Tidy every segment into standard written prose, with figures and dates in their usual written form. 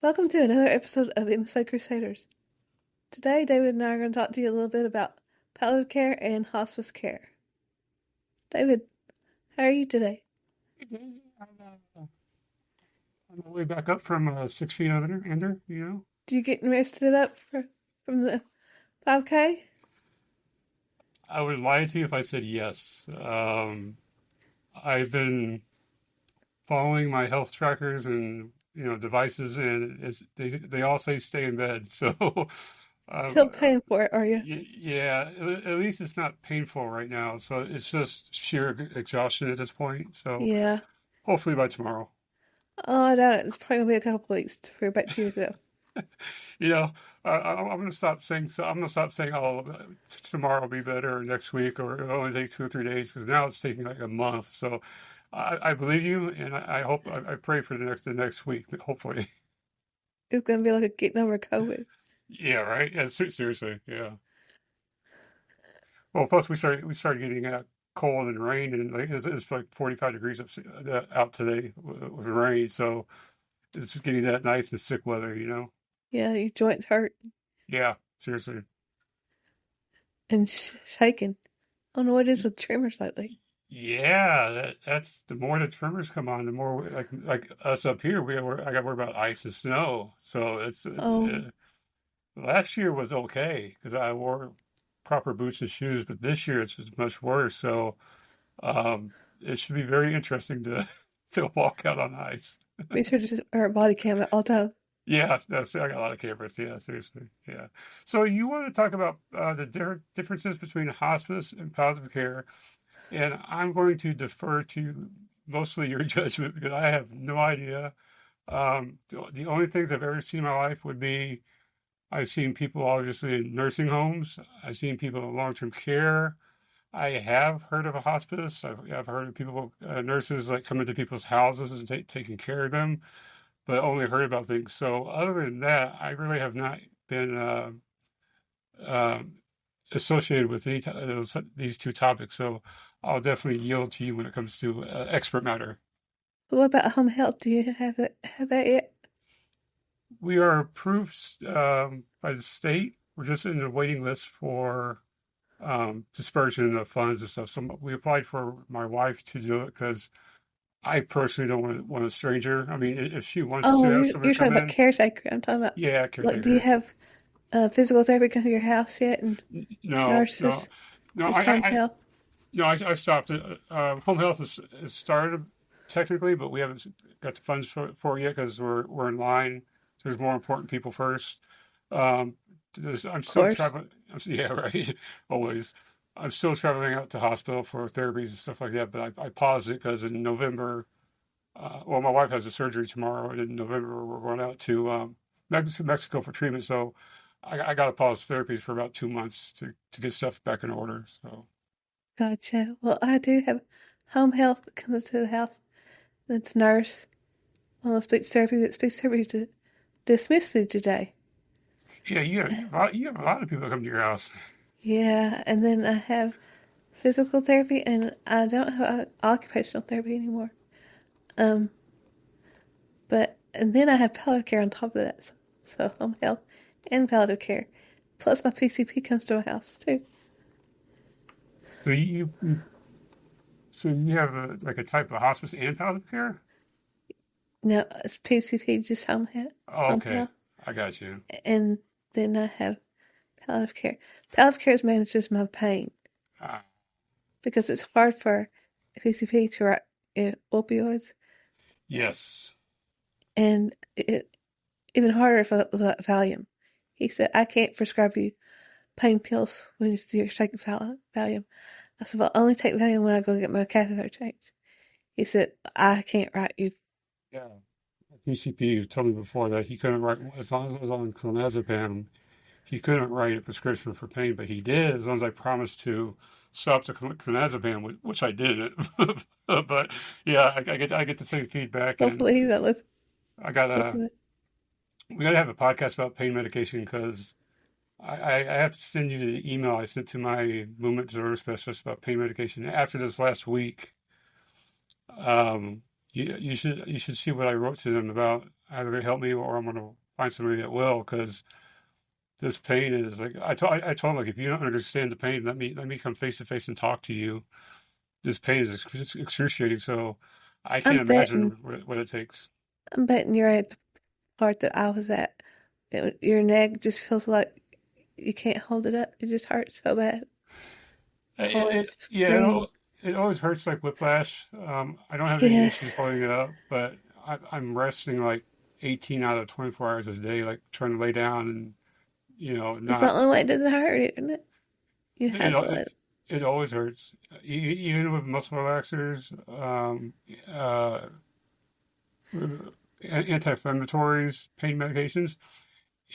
Welcome to another episode of Inside Crusaders. Today, David and I are going to talk to you a little bit about palliative care and hospice care. David, how are you today? I'm on my way back up from 6 feet under. Did you get rested up from the 5K? I would lie to you if I said yes. I've been following my health trackers and devices, and they all say stay in bed. So, Still um, paying for it, are you? yeah, at least it's not painful right now. So it's just sheer exhaustion at this point. So Yeah. hopefully by tomorrow. Oh, I doubt it. It's probably going to be a couple weeks before you're back to yourself. You know, I'm going to stop saying so. I'm going to stop saying, "Oh, tomorrow will be better," or next week, or it'll only take 2 or 3 days, because now it's taking like a month. So, I believe you, and I hope, I pray for the next week, hopefully. It's going to be like a getting over COVID. Yeah, right. Yeah, seriously, yeah. Well, plus we started getting cold and rain, and like it's like 45 degrees out today with rain. So it's just getting that nice and sick weather. Yeah, your joints hurt Yeah, seriously. and shaking. I don't know what it is with tremors lately. Yeah, that's the more the tremors come on, the more like us up here, I got worried about ice and snow. So it's Oh, last year was okay because I wore proper boots and shoes, but this year it's much worse. So it should be very interesting to to walk out on ice. be sure to wear a body cam at all times. Yeah, I got a lot of cameras. Yeah, seriously. Yeah. So you want to talk about the differences between hospice and palliative care, and I'm going to defer to mostly your judgment because I have no idea. The only things I've ever seen in my life would be I've seen people obviously in nursing homes. I've seen people in long-term care. I have heard of a hospice. I've heard of people, nurses like coming to people's houses and taking care of them, but only heard about things. So other than that, I really have not been um associated with these two topics. So I'll definitely yield to you when it comes to expert matter. So what about home health? Do you have that yet? We are approved by the state. We're just in the waiting list for dispersion of funds and stuff. So we applied for my wife to do it because I personally don't want a stranger. I mean, if she wants to Oh, have you're somebody talking come about in, caretaker. I'm talking about, yeah, like, do you caretaker. have physical therapy come to your house yet and No, no, nurses? no. Just home health? I stopped it. Home health is started technically, but we haven't got the funds for it yet because we're in line. There's more important people first. Um, I'm Of still course. traveling. Yeah, right. Always. I'm still traveling out to hospital for therapies and stuff like that. But I paused it because in November, well, my wife has a surgery tomorrow, and in November we're going out to Mexico for treatment. So I got to pause therapies for about 2 months to get stuff back in order. So. Gotcha. Well, I do have home health that comes to the house. It's nurse. Well, speech therapy, but speech therapy dismissed me today. Yeah, you have a lot of people that come to your house. Yeah, and then I have physical therapy, and I don't have occupational therapy anymore. Um, and then I have palliative care on top of that. So home health and palliative care. Plus my PCP comes to my house too. So you have like a type of hospice and palliative care? No, it's PCP, just Oh, home okay, health, I got you. and then I have palliative care. Palliative care manages my pain Uh, because it's hard for a PCP to write opioids, yes. and even harder for Valium. He said, I can't prescribe you pain pills when you're taking Valium. I said, well, I only take Valium when I go get my catheter changed. He said, I can't write you. Yeah. PCP told me before that he couldn't write as long as I was on clonazepam. He couldn't write a prescription for pain, but he did as long as I promised to stop the clonazepam, which I didn't. But yeah, I get the same feedback, and Hopefully he's not I gotta listening. we gotta have a podcast about pain medication because I have to send you the email I sent to my movement disorder specialist about pain medication after this last week. You should see what I wrote to them about either gonna help me or I'm gonna find somebody that will, because this pain is like I told him, like, if you don't understand the pain, let me come face to face and talk to you. This pain is excruciating, so I I'm can't betting, imagine what it takes. I'm betting you're at the part that I was at. Your neck just feels like you can't hold it up. It just hurts so bad. I want to Yeah, scream. it always hurts like whiplash. I don't have any Yes. issues holding it up, but I'm resting like 18 out of 24 hours a day, like trying to lay down and It's the not. only way it doesn't hurt, isn't it? You It have to let it. it always hurts, even with muscle relaxers, uh, anti-inflammatories, pain medications.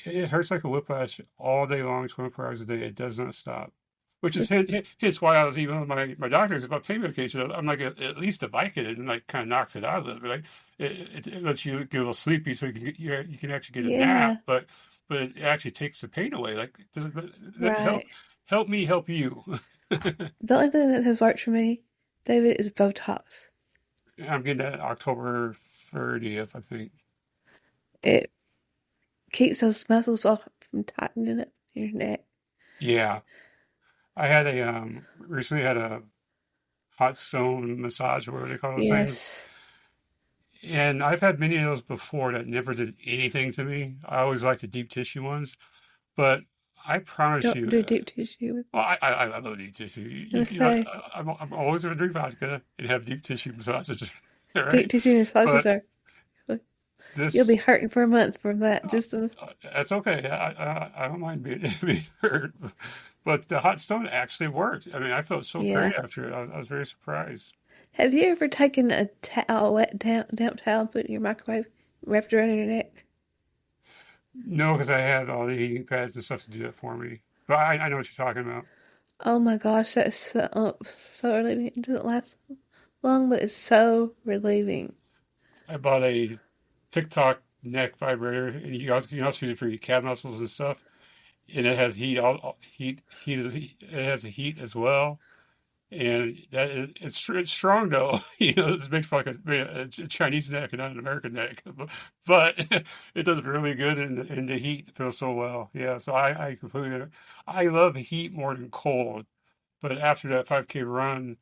It hurts like a whiplash all day long, 24 hours a day. It does not stop. Which is hence why I was even with my doctors about pain medication. I'm like, at least the Vicodin like kind of knocks it out a little bit. Like it lets you get a little sleepy, so you can actually get a nap. Yeah, But it actually takes the pain away. Like, right. help me help you. The only thing that has worked for me, David, is Botox. I'm getting that October 30th, I think. It keeps those muscles off from tightening up your neck. Yeah, I had a recently had a hot stone massage, or whatever they call those things. Yes. And I've had many of those before that never did anything to me. I always like the deep tissue ones, but I promise Don't you, do deep tissue with. well, I love deep tissue. I'm gonna say I'm always going to drink vodka and have deep tissue massages, deep right? tissue massages But are. You'll be this, hurting for a month from that. Just a, that's okay. I don't mind being, being hurt, but the hot stone actually worked. I mean, I felt so yeah. great after it. I was very surprised. Have you ever taken a towel, a wet damp towel, and put it in your microwave, wrapped it around your neck? No, because I had all the heating pads and stuff to do that for me. But I know what you're talking about. Oh my gosh, that's so relieving. It doesn't last long, but it's so relieving. I bought a TikTok neck vibrator, and you can also use it for your calf muscles and stuff. And it has heat, it has a heat as well. And that is, it's strong though. It's made for like a Chinese neck and not an American neck, but it does really good, and the heat feels so well. Yeah, so I completely, I love heat more than cold. But after that 5K run,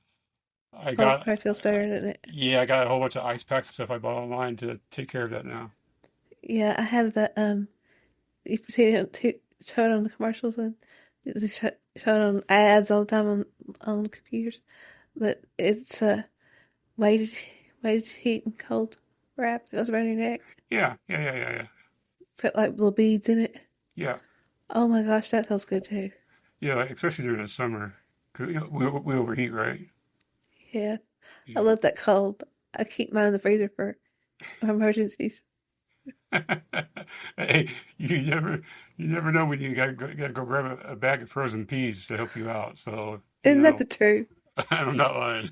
I Cold got, probably feels better, doesn't it? yeah, I got a whole bunch of ice packs and stuff I bought online to take care of that now. Yeah, I have the you can see it show it on the commercials and they show it on ads all the time on computers. But it's weighted weighted heat and cold wrap that goes around your neck. Yeah. It's got like little beads in it. Yeah, Oh my gosh, that feels good too. yeah, like, especially during the summer, 'cause, we overheat, right? Yeah, I Yeah. love that cold. I keep mine in the freezer for emergencies. Hey, you never know when you gotta go grab a bag of frozen peas to help you out. So, Isn't that the truth? I'm not lying.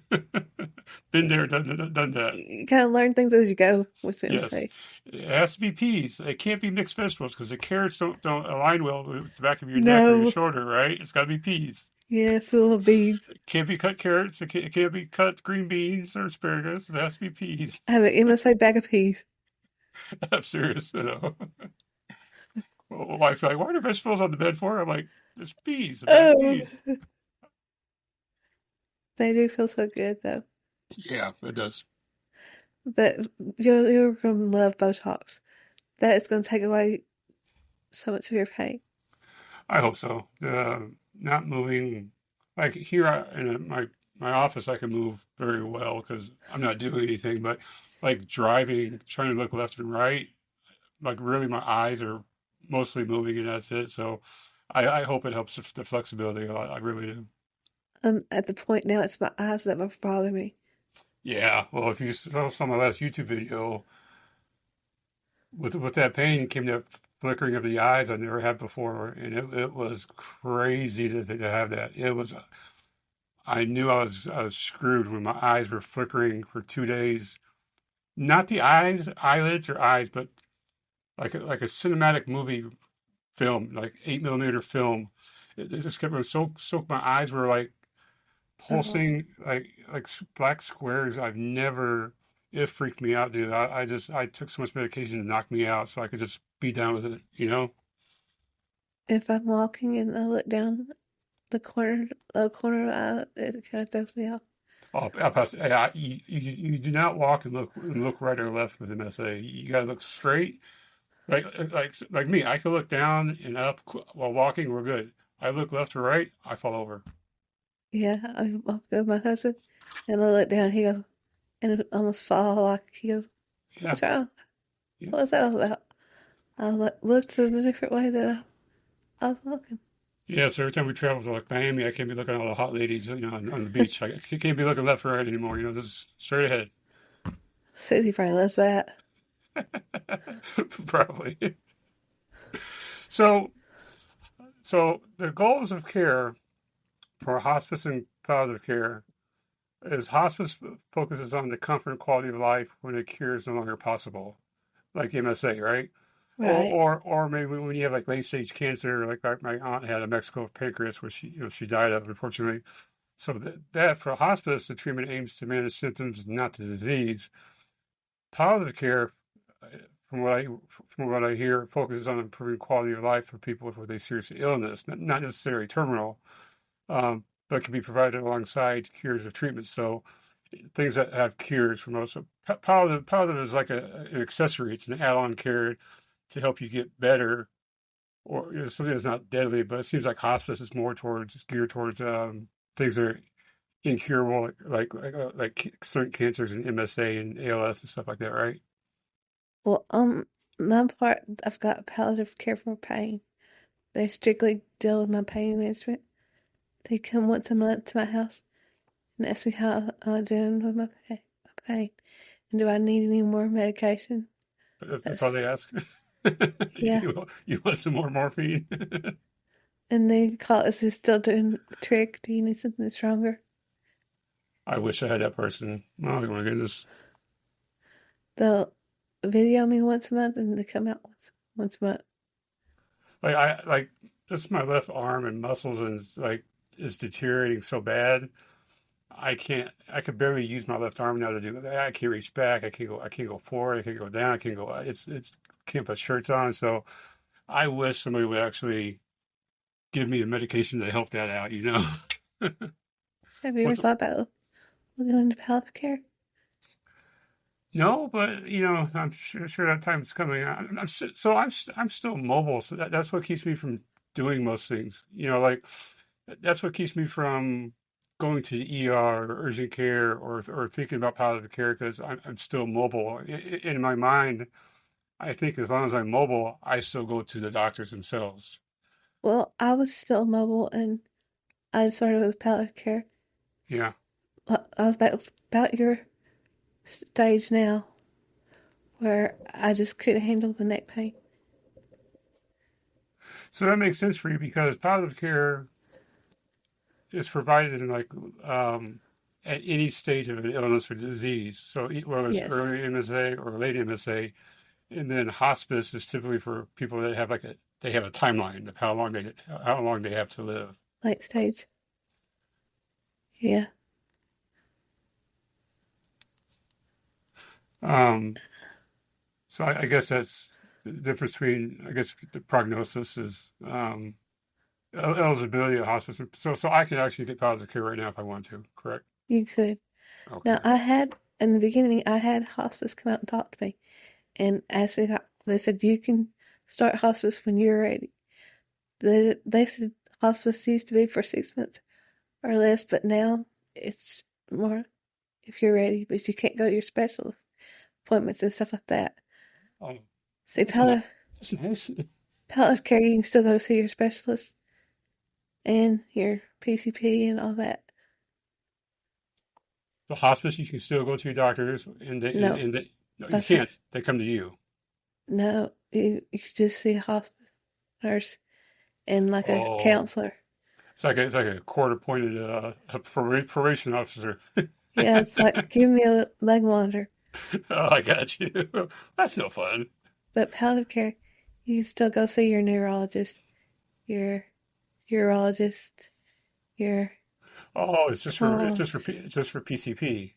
Been there, done that. You kind of learn things as you go. What's going to Yes, say? it has to be peas. It can't be mixed vegetables because the carrots don't align well with the back of your neck or your No. shoulder, right? It's got to be peas. Yes, little beads. It can't be cut carrots. It can't be cut green beans or asparagus. It has to be peas. I have an MSA bag of peas. I'm serious. Well, my wife's like, "Why are there vegetables on the bed for?" I'm like, "There's peas, a bag of Oh, peas." they do feel so good though. Yeah, it does. But you're going to love Botox. That is going to take away so much of your pain. I hope so. Not moving, like here in my office, I can move very well because I'm not doing anything. But like driving, trying to look left and right, like really my eyes are mostly moving, and that's it. So I hope it helps the flexibility a lot. I really do. I'm at the point now, it's my eyes that bother me. Yeah. Well, if you saw my last YouTube video, with that pain came that flickering of the eyes I never had before, and it was crazy to have that. It was. I knew I was screwed when my eyes were flickering for 2 days. Not the eyelids or eyes, but like a cinematic movie film, like 8 millimeter film. It just kept so my eyes were like Oh, pulsing, like black squares. I've never it freaked me out, dude. I took so much medication to knock me out so I could just be done with it, you know? If I'm walking and I look down the corner of the eye, it kind of throws me off. You do not walk and look right or left with MSA. You gotta look straight. Like me, I can look down and up while walking. We're good. I look left or right, I fall over. Yeah, I walk with my husband and I look down. He goes, and it almost fall. Like he goes, Yeah, "What's wrong? yeah, What was that all about?" I looked a different way that I was walking. yeah. So every time we travel to like Miami, I can't be looking at all the hot ladies, on the beach. I can't be looking left or right anymore. Just straight ahead. Susie probably loves that. Probably. So, so the goals of care for hospice and palliative care is hospice focuses on the comfort and quality of life when a cure is no longer possible, like MSA, right? Right. Or maybe when you have like late stage cancer, like my aunt had a Mexico pancreas, where she died of, unfortunately. So that for hospice, the treatment aims to manage symptoms, not the disease. Palliative care, uh, from what I from what I hear, focuses on improving quality of life for people with a serious illness, not necessarily terminal, but can be provided alongside cures or treatments. So things that have cures for most. So palliative is like an accessory. It's an add-on care to help you get better, or something that's not deadly. But it seems like hospice is more towards geared towards things that are incurable, like certain cancers and MSA and ALS and stuff like that, right? Well, my part, I've got palliative care for pain. They strictly deal with my pain management. They come once a month to my house and ask me how I'm doing with my pain, and do I need any more medication? But that's all That's they ask. yeah. You want some more morphine? And they call, is this still doing the trick? Do you need something stronger? I wish I had that person. Oh my goodness. They'll video me once a month and they come out once a month. Like just my left arm and muscles and like is deteriorating so bad. I could barely use my left arm now to do that. I can't reach back. I can't go forward. I can't go down. I can't go. It's can't put shirts on. So I wish somebody would actually give me a medication to help that out. Have you ever What's thought about looking into palliative care? No, but I'm sure that time's coming. I'm still mobile, so that's what keeps me from doing most things. Like that's what keeps me from going to the ER or urgent care or thinking about palliative care because I'm still mobile. In my mind, I think as long as I'm mobile, I still go to the doctors themselves. Well, I was still mobile and I started with palliative care. Yeah. I was about your stage now where I just couldn't handle the neck pain. So that makes sense for you because palliative care is provided in like um, at any stage of an illness or disease. So whether it's Yes. early MSA or late MSA, and then hospice is typically for people that have they have a timeline of how long they have to live. Late stage. Yeah. Um, so I guess that's the difference between I guess the prognosis is eligibility of hospice. So I can actually get palliative care right now if I want to. Correct? You could. Now, Okay. in the beginning, I had hospice come out and talk to me and ask me, they said, you can start hospice when you're ready. They said hospice used to be for 6 months or less, but now it's more if you're ready, but you can't go to your specialist appointments and stuff like that. Oh, See, that's not that's nice. palliative care, you can still go to see your specialist and your PCP and all that. The hospice, you can still go to your doctors, No, no, you that's right. can't. They come to you. No, you should just see a hospice nurse and like a Oh, counselor. it's like a court appointed probation officer. Yeah, it's like give me a leg monitor. Oh, I got you. That's no fun. But palliative care, you can still go see your neurologist, your urologist, your Oh, it's just for pulmonologist. PCP.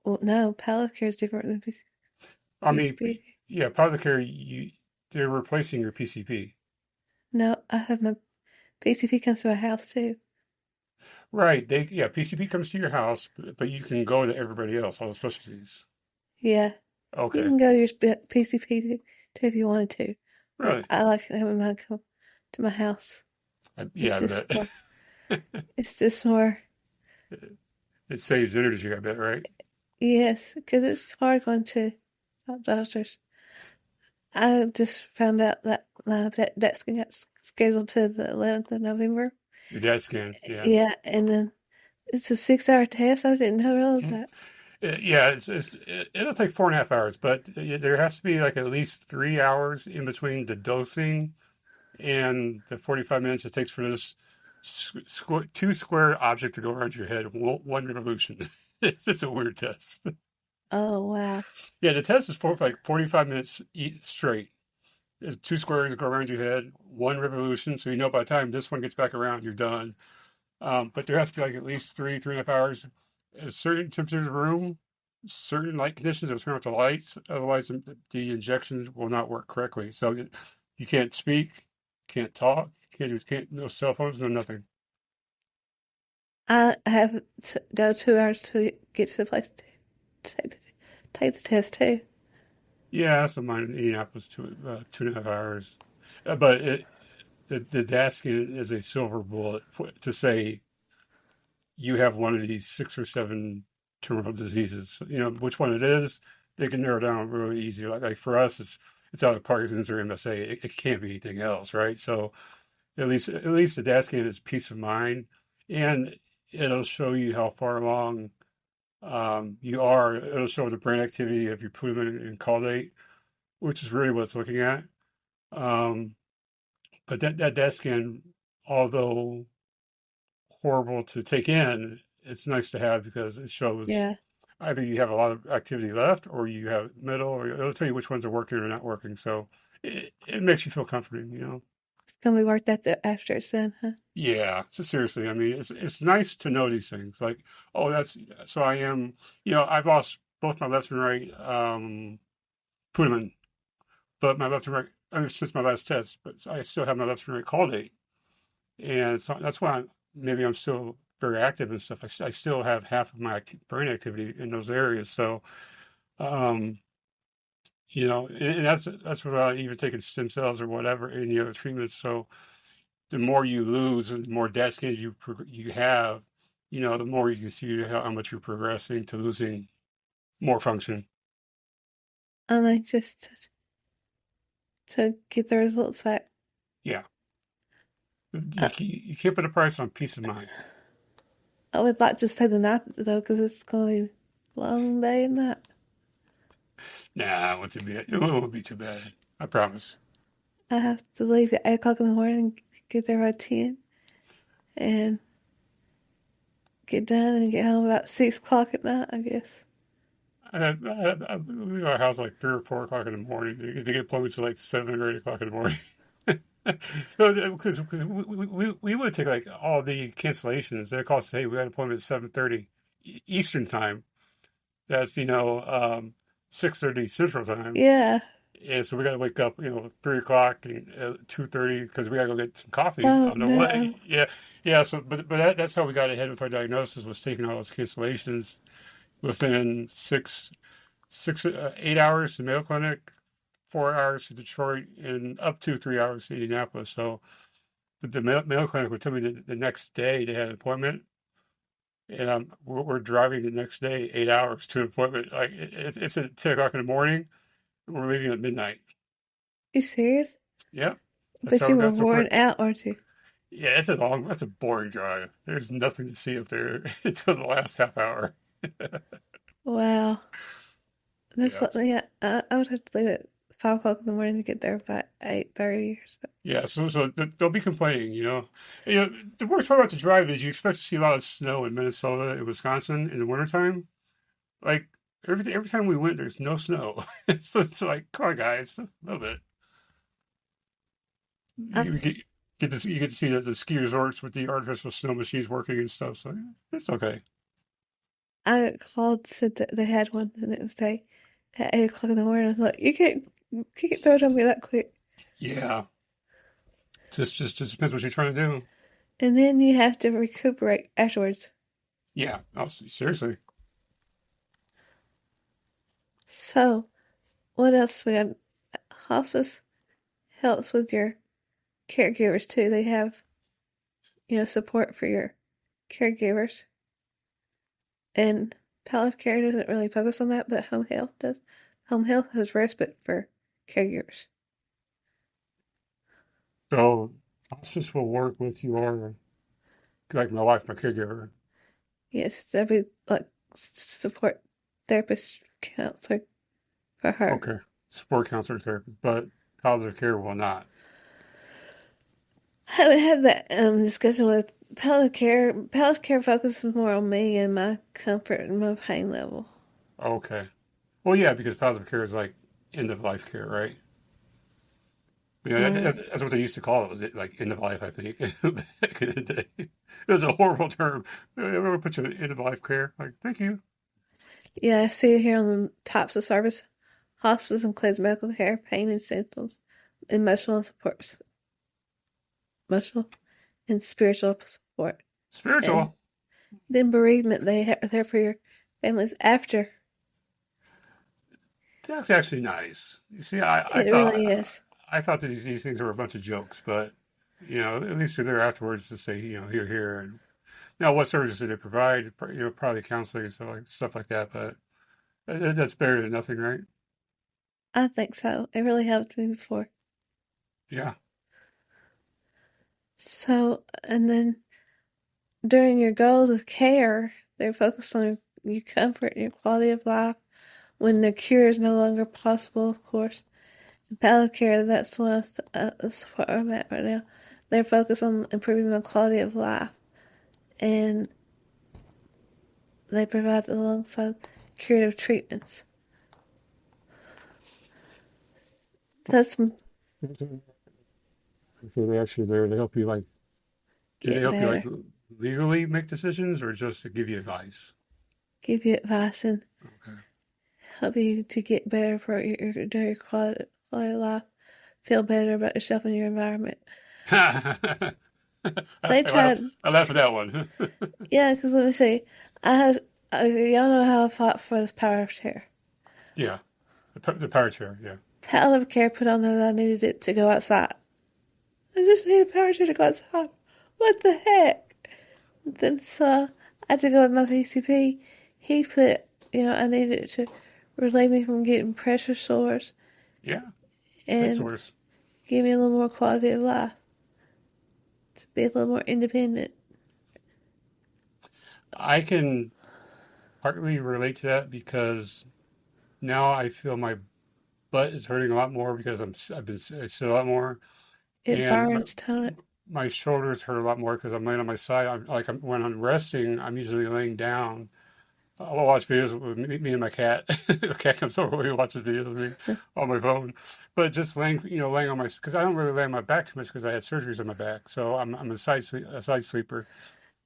Well, no, palliative care is different than I mean, PCP. yeah, palliative care, they're replacing your PCP. No, I have my PCP comes to my house too. Right. Yeah, PCP comes to your house, but you can go to everybody else, all the specialties. Yeah, you Okay. can go to your PCP too if you wanted to, but Really? I like having mine come to my house. It's Yeah, I just bet. more. It's just more. It saves energy, I bet, right? Yes, because it's hard going to doctors. I just found out that my vet scan got scheduled to the 11th of November. Your dad scan, yeah. Yeah, and then it's a 6 hour test. I didn't know Mm. that. Yeah, it'll take 4.5 hours, but there has to be like at least 3 hours in between the dosing and the 45 minutes it takes for this two square object to go around your head, one revolution. It's just a weird test. Oh, wow. Yeah, the test is for like 45 minutes straight. There's two squares go around your head, one revolution, so you know by the time this one gets back around, you're done. But there has to be like at least 3.5 hours. A certain temperature of the room, certain light conditions, it'll turn off the lights. Otherwise, the injections will not work correctly. So you can't speak, can't talk, can't no cell phones, no nothing. I have to go 2 hours to get to the place to take the test too. Yeah, so mine in Indianapolis 2.5 hours. But the DASC is a silver bullet to say you have one of these 6 or 7 terminal diseases. You know which one it is. They can narrow down really easy. Like for us, it's either Parkinson's or MSA. It can't be anything else, right? So at least the DAT scan is peace of mind, and it'll show you how far along you are. It'll show the brain activity of your improvement in caudate, which is really what it's looking at. Um, but that DAT scan, although horrible to take in, it's nice to have because it shows Yeah, either you have a lot of activity left or you have middle, or it'll tell you which ones are working or not working. So it makes you feel comforting. it's gonna be worked out after it's done, huh? Yeah. So seriously, I mean, it's nice to know these things. Like, oh, that's so I am. I've lost both my left and right Putamen, but my left and right. I mean, since my last test, but I still have my left and right caudate, and so that's why maybe I'm still very active and stuff. I still have half of my brain activity in those areas. So, um, and that's without even taking stem cells or whatever, any other treatments. So the more you lose and the more dead scans you have, the more you can see how much you're progressing to losing more function. I'm anxious to get the results back. Yeah, Uh, you can't put a price on peace of mind. I would like to stay the night though, because it's going to be a long day and night. Nah, it won't be. It won't be too bad. I promise. I have to leave at 8 o'clock in the morning, get there by 10, and get done and get home about 6 o'clock at night, I guess. I leave our house like 3 or 4 o'clock in the morning. They get appointments at like 7 or 8 o'clock in the morning. Because we would take like all the cancellations. They call us, hey, we got an appointment at 7:30 Eastern time. That's 6:30 Central time. Yeah. And so we got to wake up 3 o'clock and 2:30 because we got to go get some coffee Oh on the no. way. Yeah, yeah. So that's how we got ahead with our diagnosis, was taking all those cancellations within 8 hours to Mayo Clinic, 4 hours to Detroit, and up to 3 hours to Indianapolis. So the Mayo Clinic would tell me the next day they had an appointment, and we're driving the next day 8 hours to an appointment. Like it's at 10 o'clock in the morning, and we're leaving at midnight. You serious? Yeah, that's But how you we were got so worn quick. out, weren't you? Yeah, that's a boring drive. There's nothing to see up there until the last half hour. Wow. That's Yeah. like, yeah, I would have to leave at 5 o'clock in the morning to get there by 8:30 or so. Yeah, so they'll be complaining. The worst part about the drive is you expect to see a lot of snow in Minnesota and Wisconsin in the wintertime. Like every time we went, there's no snow. So it's like, come on, guys, a little bit. I, You get to see the ski resorts with the artificial snow machines working and stuff. So yeah, it's okay. I called, said that they had one the next day at 8 o'clock in the morning. I was like, you can't throw it on me that quick. Yeah. Just depends what you're trying to do. And then you have to recuperate afterwards. Yeah. Oh, seriously. So, what else we got? Hospice helps with your caregivers too. They have, support for your caregivers. And palliative care doesn't really focus on that, but home health does. Home health has respite for caregivers. So hospice will work with your, like my wife, my caregiver. Yes, that'd be like support therapist counselor for her. Okay. Support counselor therapist, but palliative care will not. I haven't had that discussion with palliative care. Palliative care focuses more on me and my comfort and my pain level. Okay. Well, yeah, because palliative care is like end of life care, right? Mm. That's what they used to call it, was it like end of life, I think, back in the day. It was a horrible term. Everyone put you in end of life care. Like, thank you. Yeah, I see it here on the types of service. Hospice includes medical care, pain and symptoms, emotional support, emotional and spiritual support, and Spiritual. then bereavement. They are there for your families after. That's actually nice. You see, It really is. I thought that these things were a bunch of jokes, but at least they're there afterwards to say, here, here, and now what services do they provide? Probably counseling and stuff like that. But that's better than nothing, right? I think so. It really helped me before. Yeah. So, and then during your goals of care, they're focused on your comfort and your quality of life when the cure is no longer possible, of course. In palliative care, that's where I'm at right now. They're focused on improving my quality of life, and they provide alongside curative treatments. That's Okay, they actually there to help you like. Do they get help you like better, legally make decisions or just to give you advice? give you advice, and Okay. help you to get better for your quality of life, feel better about yourself and your environment. I, They I laugh, tried, I laugh at that one. yeah, because let me see. I have, y'all know how I fought for this power of care. Yeah, the power chair. Yeah. Palliative care put on there that I needed it to go outside. I just need a power chair to go outside. What the heck? Then so I had to go with my PCP. He put, I needed it to relieve me from getting pressure sores Yeah. Good and source. give me a little more quality of life, to be a little more independent. I can partly relate to that because now I feel my butt is hurting a lot more because I've been I sit a lot more, It and burns, don't it? my shoulders hurt a lot more because I'm laying on my side. When I'm resting, I'm usually laying down. I'll watch videos with me and my cat. The cat comes over, he watches videos with me on my phone. But just laying on my, because I don't really lay on my back too much because I had surgeries on my back, so I'm a side sleeper.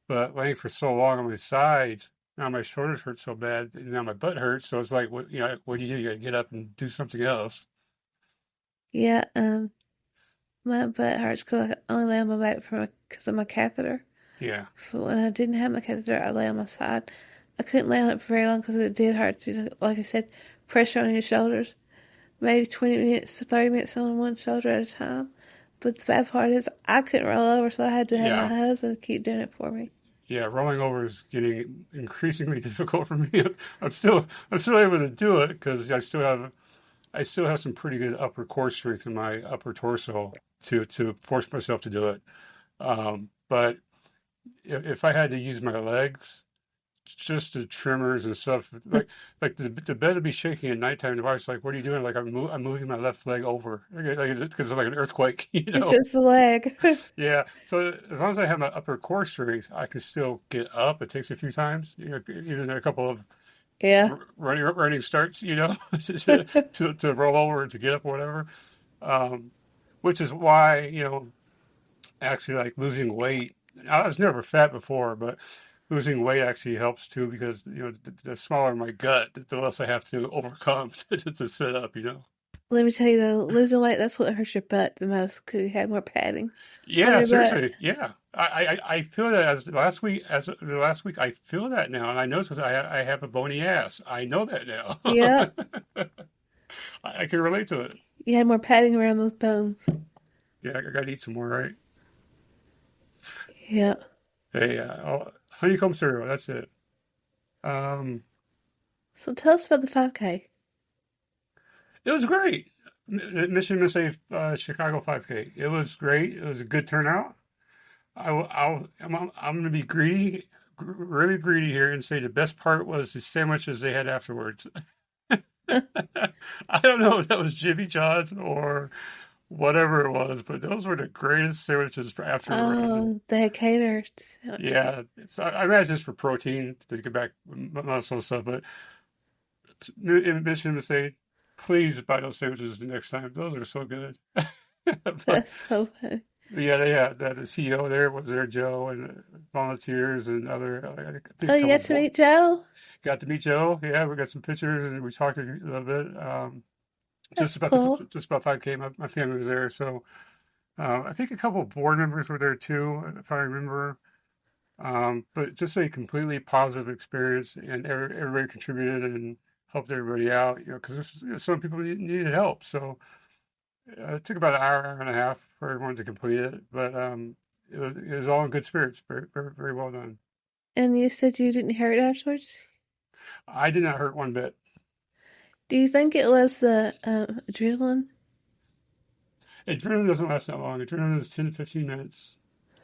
But laying for so long on my sides, now my shoulders hurt so bad, and now my butt hurts. So it's like, what do you do? You got to get up and do something else. Yeah, my butt hurts because I only lay on my back because of my catheter. Yeah, But when I didn't have my catheter, I lay on my side. I couldn't lay on it for very long because it did hurt. Like I said, pressure on your shoulders. Maybe 20 minutes to 30 minutes on one shoulder at a time. But the bad part is I couldn't roll over, so I had to have my yeah, husband keep doing it for me. yeah. Rolling over is getting increasingly difficult for me. I'm still able to do it because I still have some pretty good upper core strength in my upper torso to force myself to do it. But if I had to use my legs, just the tremors and stuff, the bed would be shaking at nighttime. The wife's like, "What are you doing?" Like I'm moving my left leg over, like it's because it's like an earthquake, you It's know? just the leg. Yeah. So as long as I have my upper core strength, I can still get up. It takes a few times, even a couple of Yeah. running starts, to roll over and to get up or whatever. Um, which is why, actually like losing weight. I was never fat before, but losing weight actually helps too because the smaller my gut, the less I have to overcome to sit up. Let me tell you though, losing weight, that's what hurts your butt the most because you had more padding on Yeah, your butt. seriously. Yeah. I feel that as the last week I feel that now, and I know because I have a bony ass. I know that now. Yep. I can relate to it. You had more padding around those bones. Yeah, I gotta eat some more, right? Yep. Hey, honeycomb cereal. That's it. Um, So tell us about the 5K. it was great. Mission Mississippi Chicago 5K. It was great. It was a good turnout. I'm going to be greedy, really greedy here, and say the best part was the sandwiches they had afterwards. I don't know if that was Jimmy John's or whatever it was, but those were the greatest sandwiches for after. Oh, they had catered sandwiches. Yeah, so I imagine it's for protein to get back muscle and stuff. But in addition to say, please buy those sandwiches the next time. Those are so good. But That's so funny. yeah, they had the CEO there was there, Joe, and volunteers and other. I think Oh, a you couple got to meet Joe? got to meet Joe. Yeah, we got some pictures and we talked a little bit. That's cool. Just about 5K. My family was there, so I think a couple of board members were there too, if I remember. But just a completely positive experience, and everybody contributed and helped everybody out. Because some people needed help, so it took about an hour and a half for everyone to complete it. But it was all in good spirits. Very, very, very well done. And you said you didn't hear it afterwards? I did not hurt one bit. Do you think it was the adrenaline? Adrenaline doesn't last that long. Adrenaline is 10 to 15 minutes,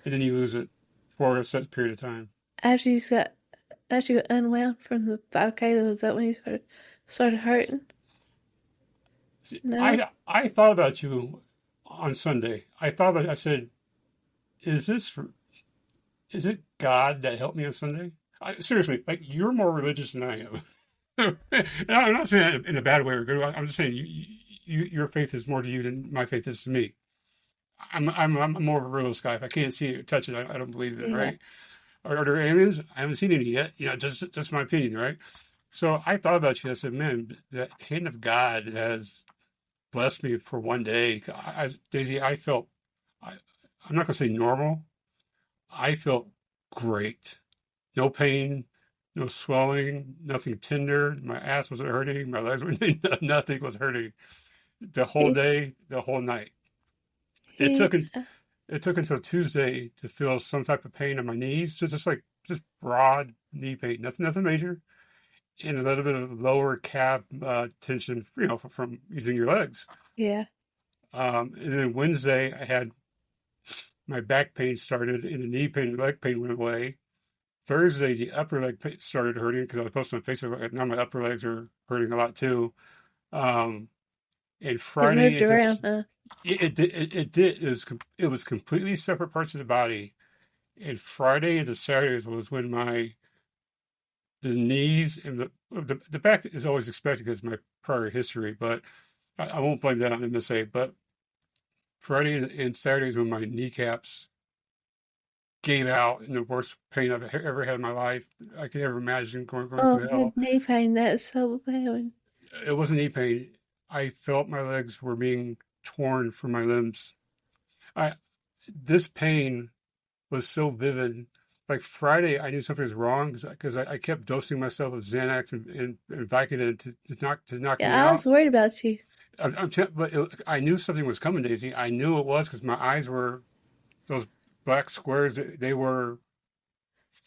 and then you lose it for a set period of time. After you got after you unwound from the 5K, was that when you started hurting? See, No? I thought about you on Sunday. I said, is this is it God that helped me on Sunday? Seriously, like you're more religious than I am. And I'm not saying that in a bad way or good. I'm just saying your faith is more to you than my faith is to me. I'm more of a realist guy. If I can't see it or touch it, I don't believe it, Yeah. right? Are there aliens? I haven't seen any yet. Just my opinion, right? So I thought about you. I said, man, the hand of God has blessed me for one day. Daisy, I, I'm not going to say normal. I felt great. No pain, no swelling, nothing tender. My ass wasn't hurting. My legs were nothing was hurting. The whole He day, the whole night. It he took it took until Tuesday to feel some type of pain in my knees, just broad knee pain, nothing major, and a little bit of lower calf tension, from using your legs. yeah. And then Wednesday, I had my back pain started, and the knee pain, leg pain went away. Thursday, the upper leg started hurting because I was posting on Facebook. Now my upper legs are hurting a lot too. Um, and It Friday, moved around, huh? it did. It was completely separate parts of the body. And Friday into Saturday was when the knees and the back is always expected because of my prior history, but I won't blame that on MSA. But Friday and Saturday is when my kneecaps gave out in the worst pain I've ever had in my life. I could ever imagine going Oh, through the hell. knee pain, that's so bad. It wasn't knee pain. I felt my legs were being torn from my limbs. I This pain was so vivid. Like Friday, I knew something was wrong because I kept dosing myself with Xanax and Vicodin to knock me Yeah, I was out. worried about you. I knew something was coming, Daisy. I knew it was because my eyes were those black squares. They were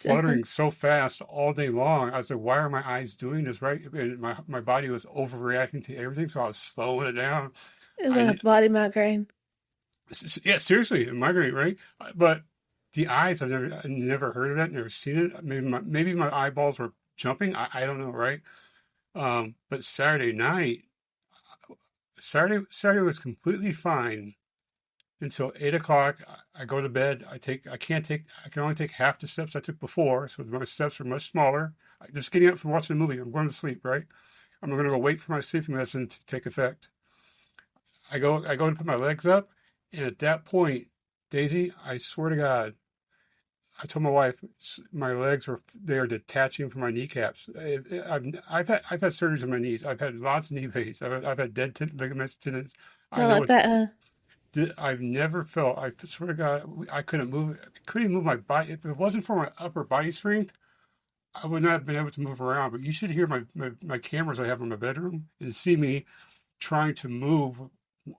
Jumping. fluttering so fast all day long. I was like, why are my eyes doing this? Right, and my body was overreacting to everything, so I was slowing it down. It was like I a body migraine. Yeah, seriously, a migraine, right? But the eyes, I never heard of that, never seen it. Maybe my eyeballs were jumping. I don't know, right? But Saturday was completely fine until 8 o'clock. I go to bed. I can only take half the steps I took before, so my steps are much smaller. Just getting up from watching a movie. I'm going to sleep, right? I'm going to go wait for my sleeping medicine to take effect. I go to put my legs up, and at that point, Daisy, I swear to God, I told my wife my legs were they are detaching from my kneecaps. I've had surgeries on my knees. I've had lots of knee pains. I've had dead ligaments, tendons. I Not know like what that, huh? I've never felt. I swear to God, I couldn't move. Couldn't move my body. If it wasn't for my upper body strength, I would not have been able to move around. But you should hear my cameras I have in my bedroom and see me trying to move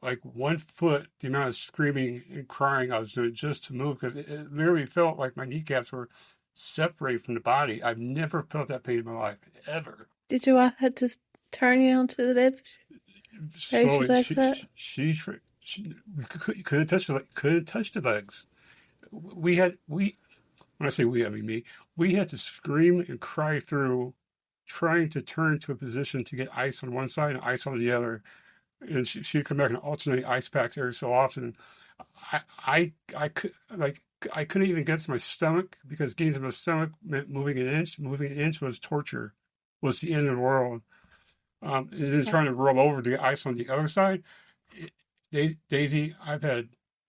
like 1 foot, the amount of screaming and crying I was doing just to move because it literally felt like my kneecaps were separated from the body. I've never felt that pain in my life, ever. Did your wife have to turn you onto the bed, raise your Slowly, legs up? she couldn't touch couldn't touch the legs. We when I say we, I mean me. We had to scream and cry through trying to turn to a position to get ice on one side and ice on the other, and she'd come back and alternate ice packs every so often. I could like I couldn't even get to my stomach because getting to my stomach meant moving an inch. Moving an inch was torture, was the end of the world. And then Wow. trying to roll over to get ice on the other side. Daisy, I've had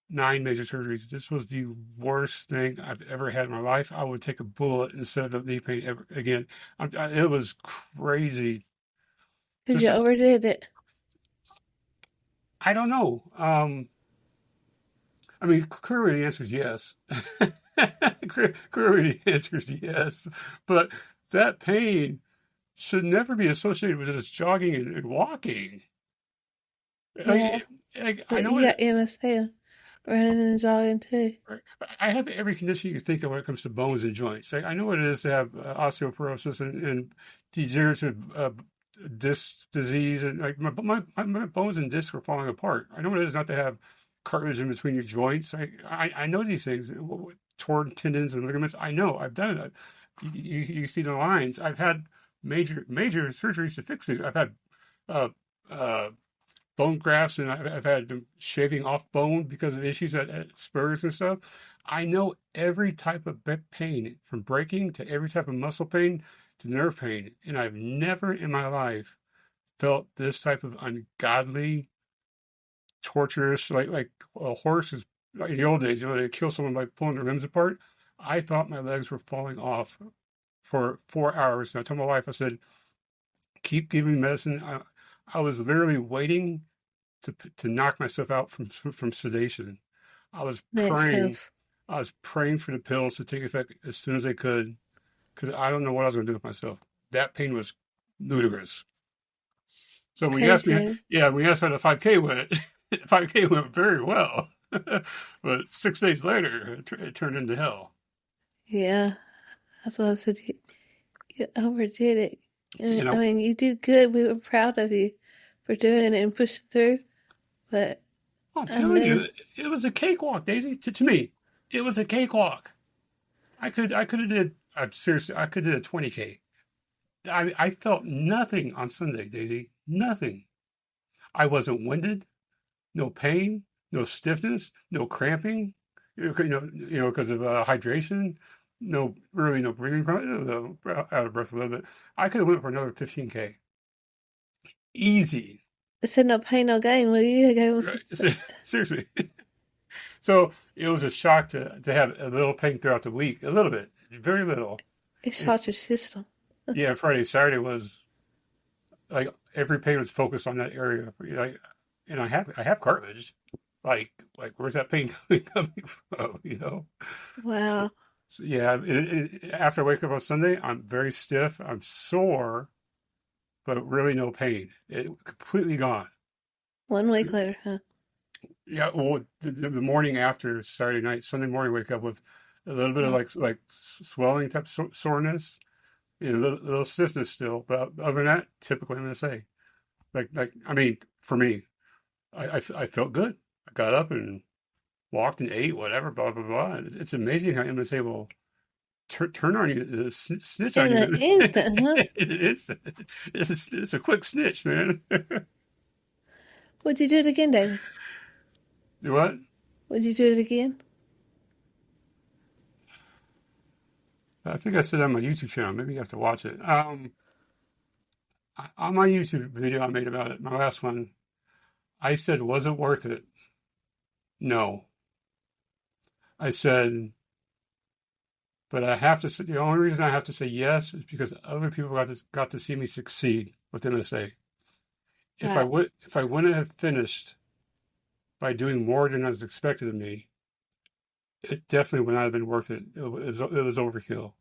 9 major surgeries. This was the worst thing I've ever had in my life. I would take a bullet instead of knee pain ever again. It was crazy. Because you Just overdid it. I don't know. I mean, clearly the answer is yes. Clearly the answer is yes. But that pain should never be associated with just jogging and walking. Yeah. I But know you it. got MSA running and jogging too. I have every condition you can think of when it comes to bones and joints. I know what it is to have osteoporosis and degenerative disc disease, and like my bones and discs are falling apart. I know what it is not to have cartilage in between your joints. I know these things. Torn tendons and ligaments. I know. I've done it. You see the lines. I've had major surgeries to fix these. I've had uh, uh, bone grafts, and I've had them shaving off bone because of issues at spurs and stuff. I know every type of pain from breaking to every type of muscle pain to nerve pain, and I've never in my life felt this type of ungodly, torturous, like a horse is like in the old days, they kill someone by pulling their limbs apart. I thought my legs were falling off for 4 hours. And I told my wife, I said, keep giving me medicine. I was literally waiting to knock myself out from sedation. I was Makes praying, sense. I was praying for the pills to take effect as soon as they could, because I don't know what I was going to do with myself. That pain was ludicrous. It's So when you asked me, crazy. yeah, when you asked how the 5K went, 5K went very well, but 6 days later, it turned into hell. Yeah. That's what I said. You overdid it. And, And I mean, you did good. We were proud of you for doing it and pushing through. But I'm I telling know you, it was a cakewalk, Daisy. To me, it was a cakewalk. I could have did. Seriously, I could have did a 20K. I felt nothing on Sunday, Daisy. Nothing. I wasn't winded, no pain, no stiffness, no cramping, because of hydration, no breathing problem, out of breath a little bit. I could have went for another 15K. Easy. it said no pain, no gain. Well, you gave them some, Right? Seriously. So it was a shock to have a little pain throughout the week, a little bit, very little. it And shot your system. yeah, Friday, Saturday was like every pain was focused on that area. Like, and I have cartilage. Like where's that pain coming from? So, Wow. so yeah. After I wake up on Sunday, I'm very stiff. I'm sore, but really no pain. It completely gone. 1 week later, huh? Yeah. Well, the morning after Saturday night, Sunday morning, wake up with a little bit of Oh, like swelling type soreness, little stiffness still. But other than that, typically I'm gonna say like I mean for me. I felt good. I got up and walked and ate, whatever, blah, blah, blah. It's amazing how MSA will turn on you, snitch on in an you. instant, huh? It's a quick snitch, man. Would you do it again, David? Do what? Would you do it again? I think I said on my YouTube channel. Maybe you have to watch it. On my YouTube video I made about it, my last one, I said, was it worth it? No. I said, But I have to say, the only reason I have to say yes is because other people got to see me succeed with MSA. Right. If I wouldn't have finished by doing more than was expected of me, it definitely would not have been worth it. It was overkill.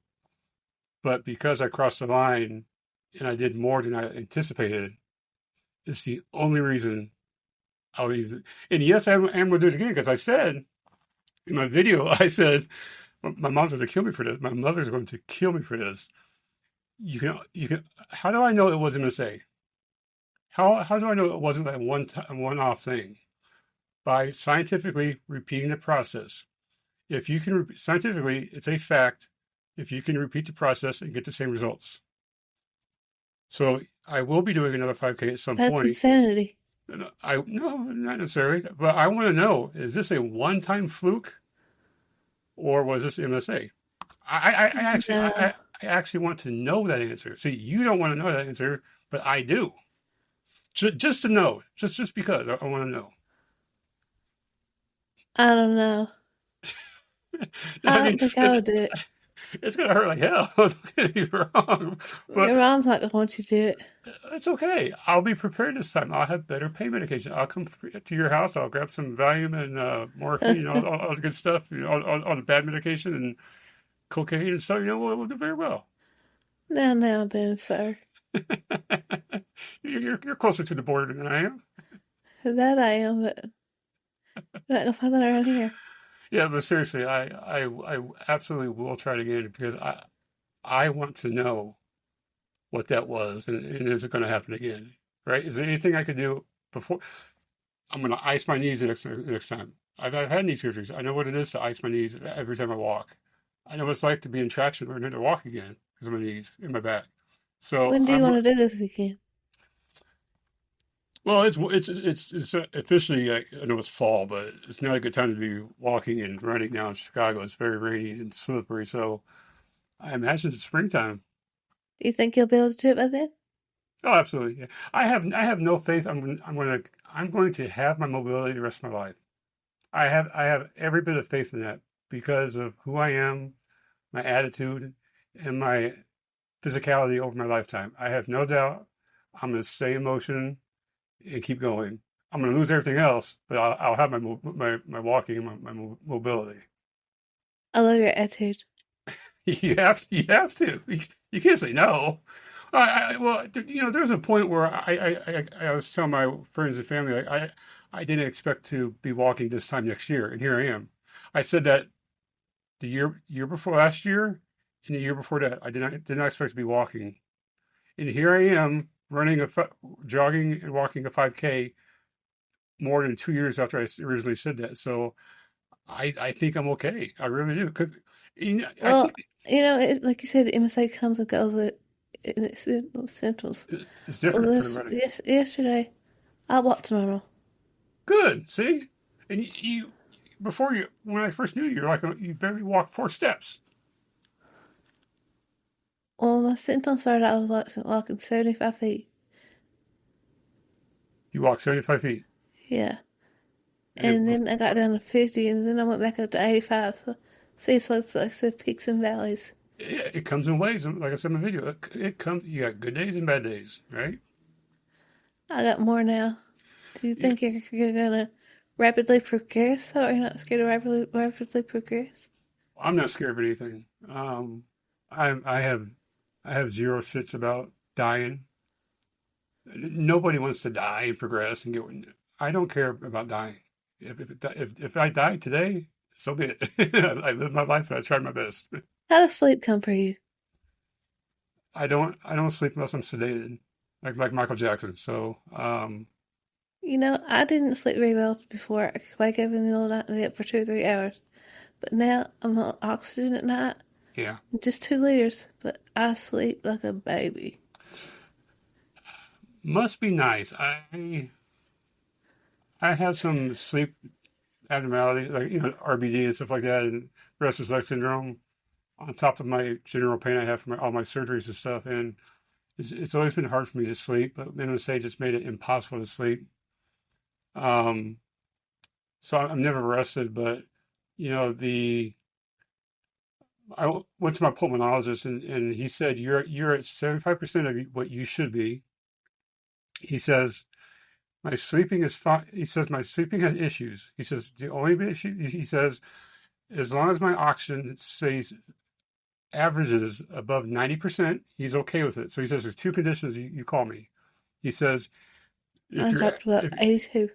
But because I crossed the line and I did more than I anticipated, it's the only reason I'll even. And yes, I'm going to do it again because I said in my video, I said my mom's going to kill me for this. My mother's going to kill me for this. You can. How do I know it wasn't a mistake? How do I know it wasn't like one off thing? By scientifically repeating the process. If you can scientifically, it's a fact. If you can repeat the process and get the same results, so I will be doing another 5K at some That's point. insanity. I no, not necessarily, but I want to know: is this a one-time fluke or was this MSA? No. I actually want to know that answer. See, you don't want to know that answer, but I do. Just to know, just because I want to know. I don't know. I I mean, don't think I would do it. it's gonna hurt like hell. Don't get me wrong, but Your mom's not going to want you to do it. it's okay. I'll be prepared this time. I'll have better pain medication. I'll come to your house. I'll grab some Valium and morphine, all the good stuff, all the bad medication and cocaine and stuff. We'll do very well. Now then, sir. You're closer to the border than I am. That I am, but you're not going to find that around here. Yeah, but seriously, I absolutely will try it again because I want to know what that was and is it going to happen again? Right? Is there anything I could do before? I'm going to ice my knees next time. I've had knee surgeries. I know what it is to ice my knees every time I walk. I know what it's like to be in traction or to walk again because of my knees in my back. So When do you I'm want to do this again? well. It's officially. I know it's fall, but it's not a good time to be walking and running now in Chicago. It's very rainy and slippery. So I imagine it's springtime. Do you think you'll be able to do it by then? Oh, absolutely. Yeah. I have no faith. I'm going to have my mobility the rest of my life. I have every bit of faith in that because of who I am, my attitude, and my physicality over my lifetime. I have no doubt I'm going to stay in motion and keep going. I'm going to lose everything else, but I'll have my walking and my mobility. I love your attitude. You have to. You can't say no. Well, there's a point where I was telling my friends and family like I didn't expect to be walking this time next year, and here I am. I said that the year before last year, and the year before that, I did not expect to be walking, and here I am running jogging and walking a 5K more than 2 years after I originally said that. So I think I'm okay. I really do. 'Cause, I Well, think like you said, the MSA comes and goes in its essentials. it's Well, different for everybody. yesterday, I walked normal. Good. See, and before you when I first knew you, you're like you barely walked 4 steps. Well, my symptoms started, I was walking 75 feet. You walked 75 feet. Yeah. And And then I got down to 50, and then I went back up to 85. So, see, so it's like I said, peaks and valleys. it comes in waves. Like I said in the video, it comes. You got good days and bad days, right? I got more now. Do you Yeah, think you're going to rapidly progress, though, or you're not scared to rapidly progress? I'm not scared of anything. I have zero shits about dying. Nobody wants to die and progress and get. I don't care about dying. If I die today, so be it. I live my life and I tried my best. How does sleep come for you? I don't sleep unless I'm sedated, like Michael Jackson. So I didn't sleep very well before. I could wake up in the middle of the night and be up for 2 or 3 hours. But now I'm on oxygen at night, yeah, just 2 liters, but I sleep like a baby. must be nice. I have some sleep abnormalities, like RBD and stuff like that, and restless leg syndrome. On top of my general pain I have from all my surgeries and stuff, and it's always been hard for me to sleep. But MSA just made it impossible to sleep. Um, so I'm never rested, but the I went to my pulmonologist, and he said you're at 75% of what you should be. He says my sleeping is fine. He says my sleeping has issues. He says the only issue, he says, as long as my oxygen stays averages above 90%, he's okay with it. So he says there's two conditions you call me. He says if Mine you're dropped to about if 82.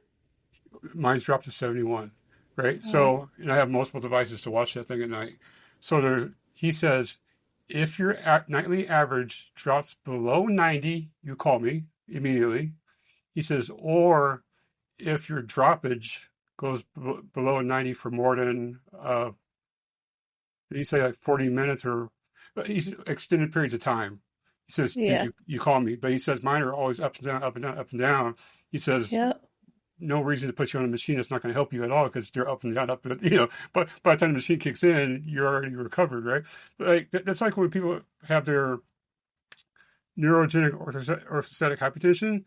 mine's dropped to 71, right? Oh, So, and I have multiple devices to watch that thing at night. So he says, if your nightly average drops below 90, you call me immediately. He says, or if your droppage goes below 90 for more than, did he say like 40 minutes or he's extended periods of time? He says, then yeah. you call me. But he says, mine are always up and down, up and down, up and down. He says, Yep. no reason to put you on a machine that's not going to help you at all because you're up and down, up and But by the time the machine kicks in, you're already recovered, right? Like that's like when people have their neurogenic orthostatic hypotension.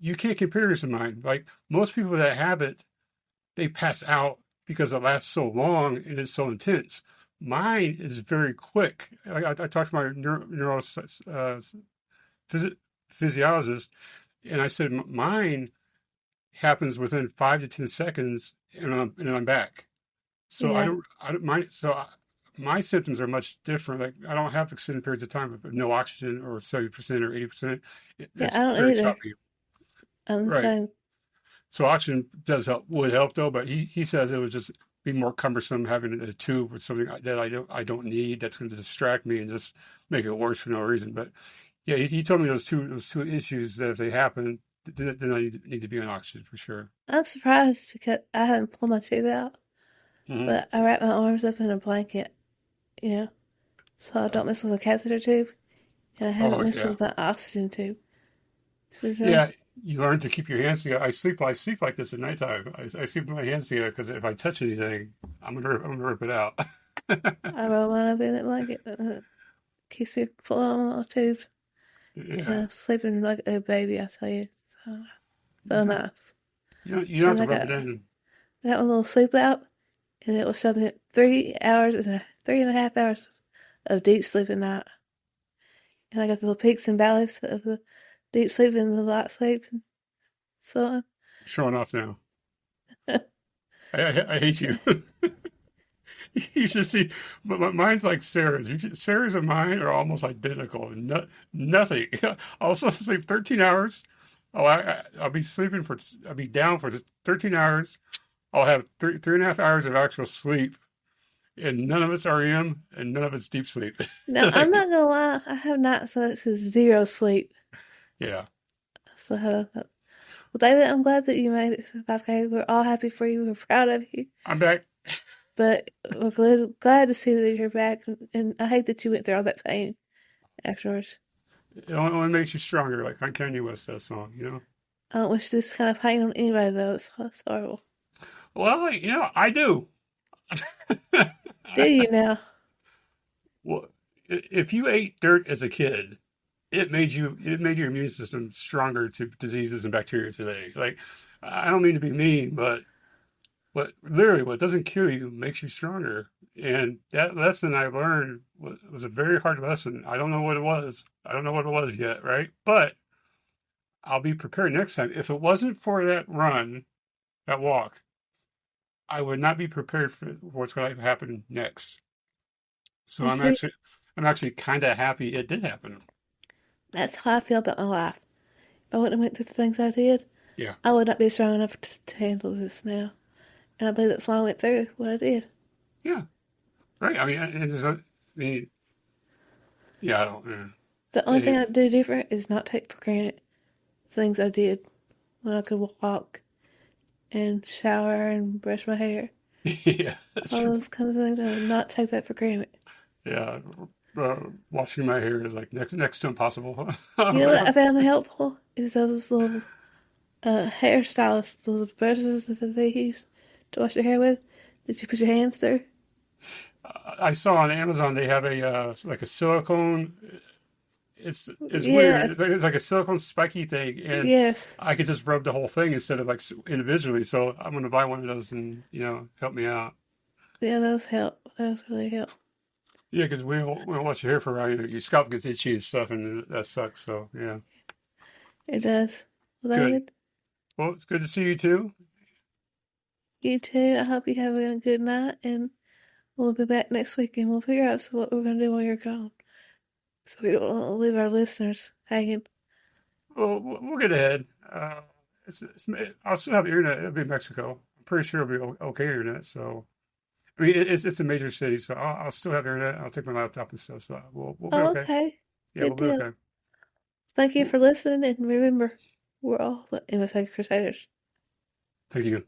You can't compare yours to mine. Like most people that have it, they pass out because it lasts so long and it's so intense. Mine is very quick. I talked to my physi- physiologist, and I said mine happens within 5 to 10 seconds, and I'm back. So Yeah. I don't mind. My symptoms are much different. Like I don't have extended periods of time of no oxygen or 70% or 80%. Yeah, It's I don't very either. choppy, I'm the right? same. So oxygen does help, would help though, but he says it would just be more cumbersome having a tube with something that I don't need that's going to distract me and just make it worse for no reason. But yeah, he told me those two issues that if they happen, then I need to be on oxygen for sure. I'm surprised because I haven't pulled my tube out, Hmm. but I wrap my arms up in a blanket, you know, so I don't mess with a catheter tube, and I haven't Oh messed yeah. with my oxygen tube. So, Yeah, you learn to keep your hands together. I sleep like this at nighttime. I sleep with my hands together because if I touch anything, I'm gonna rip it out. I roll mine up in that blanket. Keeps me full on my tubes, and Yeah, I'm sleeping like a baby. I tell you, it's you so don't have to, nice. you don't have And to rub it in. I got my little sleep app, and it was showing me 3 hours and 3.5 hours of deep sleep at night. And I got the little peaks and valleys of the deep sleep and the light sleep and so on. Showing off now. I hate you. You should see, but mine's like Sarah's. Sarah's and mine are almost identical. No, nothing. I'll also sleep 13 hours. Oh, I'll be sleeping for, I'll be down for 13 hours. I'll have 3.5 hours of actual sleep, and none of it's REM, and none of it's deep sleep. Now, I'm Like, not gonna lie, I have nights so it's a zero sleep. yeah, So, well, David, I'm glad that you made it to 5K. We're all happy for you. We're proud of you. I'm back. But we're glad to see that you're back. And I hate that you went through all that pain afterwards. It only makes you stronger, like on Kanye West that song, you know. I don't wish this kind of pain on anybody, though. It's horrible. Well, I do. Do you now? Well, if you ate dirt as a kid, it made your immune system stronger to diseases and bacteria today. Like, I don't mean to be mean, but literally, what doesn't kill you makes you stronger. And that lesson I learned was a very hard lesson. I don't know what it was. I don't know what it was yet, right? But I'll be prepared next time. If it wasn't for that run, that walk, I would not be prepared for what's going to happen next. So And see, I'm actually kind of happy it did happen. that's how I feel about my life. If I wouldn't have went through the things I did, Yeah, I would not be strong enough to handle this now. And I believe that's why I went through what I did. yeah, right. I mean, I mean, yeah, I don't. The only thing Yeah. I do different is not take for granted things I did when I could walk and shower and brush my hair. Yeah, that's All true. those kinds of things, I would not take that for granted. Yeah, washing my hair is like next to impossible. You know what I found helpful is those little hairstylists, those brushes that they use to wash your hair with that you put your hands through. I saw on Amazon they have a like a silicone. It's weird. Yes, It's like a silicone spiky thing, and yes, I could just rub the whole thing instead of like individually. So I'm gonna buy one of those and help me out. yeah, those help. Those really help. Yeah, because we don't want your hair for around your scalp gets itchy and stuff, and that sucks. So yeah, It does. Well, good. David, Well, it's good to see you too. you too. I hope you have a good night, and we'll be back next week, and we'll figure out what we're going to do while you're gone. So we don't leave our listeners hanging. Well, we'll get ahead. I'll still have internet. It'll be Mexico. I'm pretty sure it'll be okay internet. So I mean, it's a major city, so I'll still have internet. I'll take my laptop and stuff. So we'll be Oh, okay. okay. Yeah, Good we'll be deal. okay. Thank you Well, for listening, and remember, we're all MFA Crusaders. thank you.